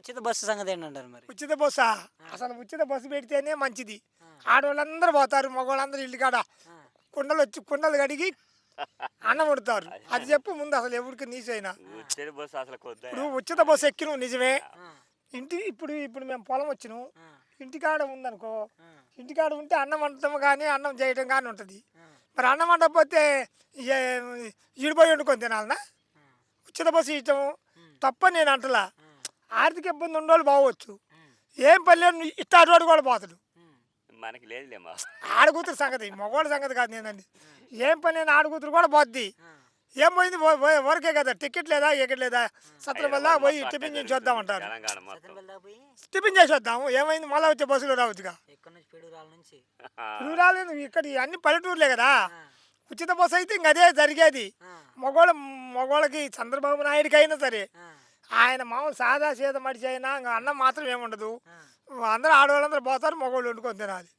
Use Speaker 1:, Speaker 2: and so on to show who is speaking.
Speaker 1: ఉచిత బస్సు సంగతి ఏంటంటారు మరి?
Speaker 2: ఉచిత బస్సా? అసలు ఉచిత బస్సు పెడితేనే మంచిది. ఆడవాళ్ళందరూ పోతారు, మగవాళ్ళందరూ ఇంటికాడ కుండలు కడిగి అన్నం వండుతారు. అది చెప్పు ముందు అసలు ఎవరికి నీచైనా.
Speaker 3: ఉచిత బస్సు అసలు
Speaker 2: ఇప్పుడు ఉచిత బస్సు ఎక్కినాం నిజమే. ఇప్పుడు ఇప్పుడు మేము పొలం వచ్చినాం, ఇంటికాడ ఉందనుకో, ఇంటికాడ ఉంటే అన్నం వండటం కానీ అన్నం చేయటం కానీ ఉంటుంది. మరి అన్నం వండకపోతే ఈడిపోయి వండుకొని తినాలనా? ఉచిత బస్సు ఇష్టం తప్ప నేను అంటలా. ఆర్థిక ఇబ్బంది ఉన్నోళ్ళు బాగోవచ్చు, ఏం పని లేదు ఇట్టాడు కూడా పోతాడు.
Speaker 3: మనకి లేదులేమా.
Speaker 2: ఆడకూతురు సంగతి, మగవాళ్ళ సంగతి కాదు నేనండి. ఏం పని లేని ఆడకూతురు కూడా పోద్ది. ఏం పోయింది వరకే కదా, టికెట్ లేదా ఎక్కట్ లేదా, సత్రం వల్ల పోయి టిఫిన్ చేసి వద్దామంటారు.
Speaker 3: తెలంగాణ మొత్తం
Speaker 1: సత్రం దాకా పోయి
Speaker 2: టిఫిన్ చేసి వద్దాము, ఏమైంది మళ్ళీ వచ్చే బస్సులో రావచ్చుగా.
Speaker 1: ఇక్కడ నుంచి పేడూరాల నుంచి
Speaker 2: రూరాలు ఇక్కడ అన్ని పల్లెటూరులే కదా. ఉచిత బస్సు అయితే ఇంక అదే జరిగేది. మగవాళ్ళకి చంద్రబాబు నాయుడికి అయినా సరే, ఆయన మామూలు సాదా సీద మడిచి అయినా ఇంకా అన్నం మాత్రం ఏముండదు. అందరూ ఆడవాళ్ళందరూ పోతారు, మగవాళ్ళు వండుకొని తినాలి.